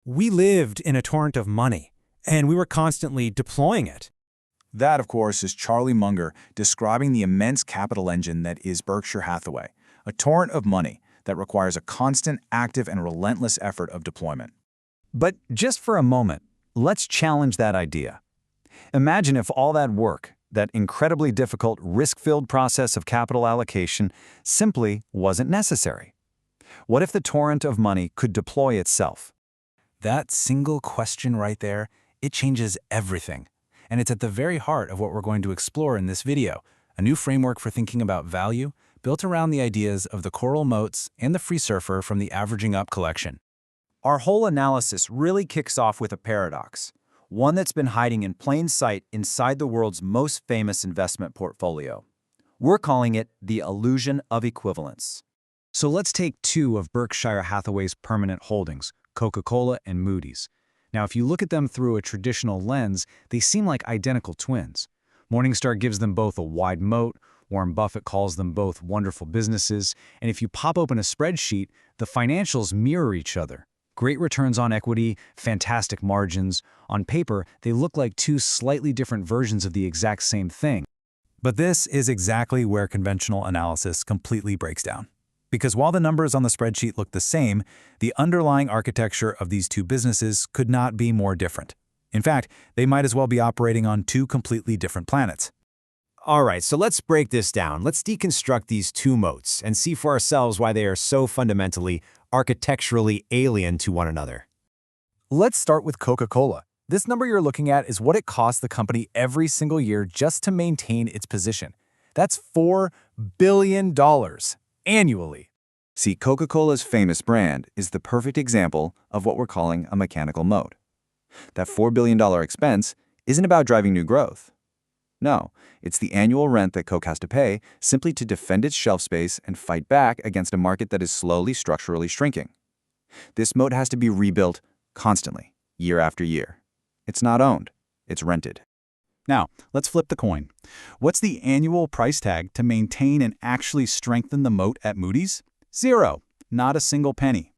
We lived in a torrent of money, and we were constantly deploying it. That, of course, is Charlie Munger describing the immense capital engine that is Berkshire Hathaway, a torrent of money that requires a constant, active, and relentless effort of deployment. But just for a moment, let's challenge that idea. Imagine if all that work, that incredibly difficult, risk-filled process of capital allocation, simply wasn't necessary. What if the torrent of money could deploy itself? That single question right there, it changes everything. And it's at the very heart of what we're going to explore in this video, a new framework for thinking about value built around the ideas of the coral moats and the Freesurfer from the Averaging Up collection. Our whole analysis really kicks off with a paradox, one that's been hiding in plain sight inside the world's most famous investment portfolio. We're calling it the illusion of equivalence. So let's take two of Berkshire Hathaway's permanent holdings, Coca-Cola and Moody's. Now, if you look at them through a traditional lens, they seem like identical twins. Morningstar gives them both a wide moat, Warren Buffett calls them both wonderful businesses, and if you pop open a spreadsheet, the financials mirror each other. Great returns on equity, fantastic margins. On paper, they look like two slightly different versions of the exact same thing. But this is exactly where conventional analysis completely breaks down. Because while the numbers on the spreadsheet look the same, the underlying architecture of these two businesses could not be more different. In fact, they might as well be operating on two completely different planets. All right, so let's break this down. Let's deconstruct these two moats and see for ourselves why they are so fundamentally, architecturally alien to one another. Let's start with Coca-Cola. This number you're looking at is what it costs the company every single year just to maintain its position. That's $4 billion annually. See, Coca-Cola's famous brand is the perfect example of what we're calling a mechanical moat. That $4 billion expense isn't about driving new growth. No, it's the annual rent that Coke has to pay simply to defend its shelf space and fight back against a market that is slowly structurally shrinking. This moat has to be rebuilt constantly, year after year. It's not owned, it's rented. Now, let's flip the coin. What's the annual price tag to maintain and actually strengthen the moat at Moody's? Zero. Not a single penny.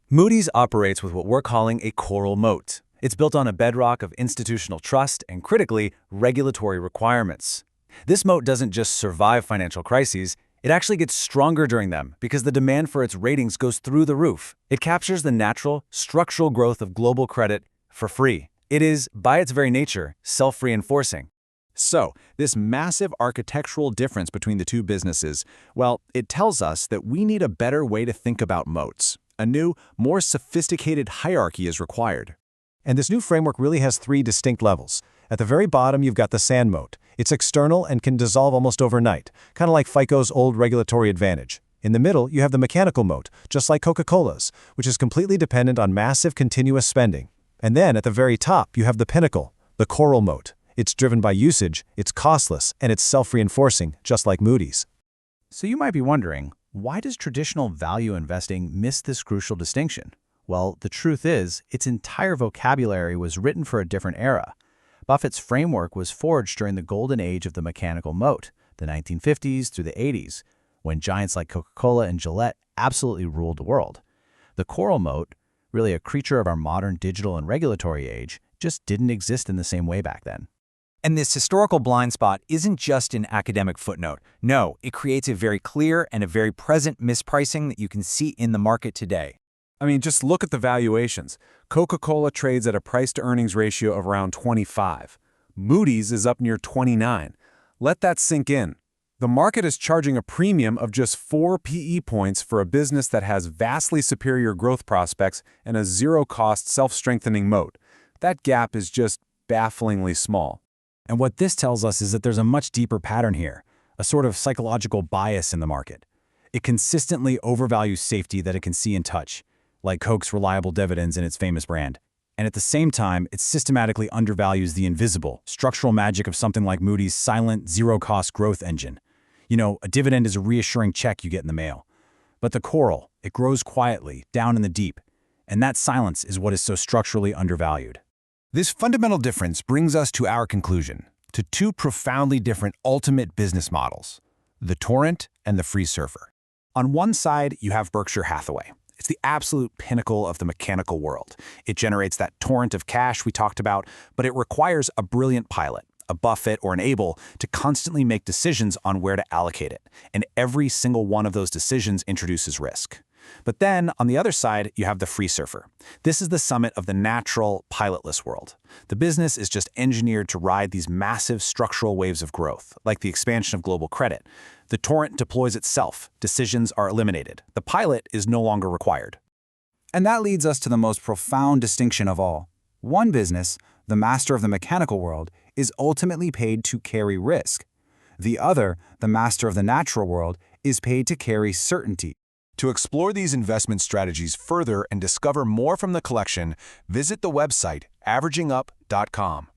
Moody's operates with what we're calling a coral moat. It's built on a bedrock of institutional trust and, critically, regulatory requirements. This moat doesn't just survive financial crises, it actually gets stronger during them because the demand for its ratings goes through the roof. It captures the natural, structural growth of global credit for free. It is, by its very nature, self-reinforcing. So, this massive architectural difference between the two businesses, well, it tells us that we need a better way to think about moats. A new, more sophisticated hierarchy is required. And this new framework really has three distinct levels. At the very bottom, you've got the sand moat. It's external and can dissolve almost overnight, kind of like FICO's old regulatory advantage. In the middle, you have the mechanical moat, just like Coca-Cola's, which is completely dependent on massive continuous spending. And then at the very top, you have the pinnacle, the coral moat. It's driven by usage, it's costless, and it's self-reinforcing, just like Moody's. So you might be wondering, why does traditional value investing miss this crucial distinction? Well, the truth is, its entire vocabulary was written for a different era. Buffett's framework was forged during the golden age of the mechanical moat, the 1950s through the 80s, when giants like Coca-Cola and Gillette absolutely ruled the world. The coral moat, really a creature of our modern digital and regulatory age, just didn't exist in the same way back then. And this historical blind spot isn't just an academic footnote. No, it creates a very clear and a very present mispricing that you can see in the market today. I mean, just look at the valuations. Coca-Cola trades at a price-to-earnings ratio of around 25. Moody's is up near 29. Let that sink in. The market is charging a premium of just 4 PE points for a business that has vastly superior growth prospects and a zero-cost self-strengthening moat. That gap is just bafflingly small. And what this tells us is that there's a much deeper pattern here, a sort of psychological bias in the market. It consistently overvalues safety that it can see and touch, like Coke's reliable dividends in its famous brand. And at the same time, it systematically undervalues the invisible, structural magic of something like Moody's silent, zero-cost growth engine. You know, a dividend is a reassuring check you get in the mail. But the coral, it grows quietly, down in the deep. And that silence is what is so structurally undervalued. This fundamental difference brings us to our conclusion, to two profoundly different ultimate business models, the torrent and the Freesurfer. On one side, you have Berkshire Hathaway. It's the absolute pinnacle of the mechanical world. It generates that torrent of cash we talked about, but it requires a brilliant pilot, a Buffett or an Abel, to constantly make decisions on where to allocate it. And every single one of those decisions introduces risk. But then, on the other side, you have the Freesurfer. This is the summit of the natural, pilotless world. The business is just engineered to ride these massive structural waves of growth, like the expansion of global credit. The torrent deploys itself. Decisions are eliminated. The pilot is no longer required. And that leads us to the most profound distinction of all. One business, the master of the mechanical world, is ultimately paid to carry risk. The other, the master of the natural world, is paid to carry certainty. To explore these investment strategies further and discover more from the collection, visit the website averagingup.com.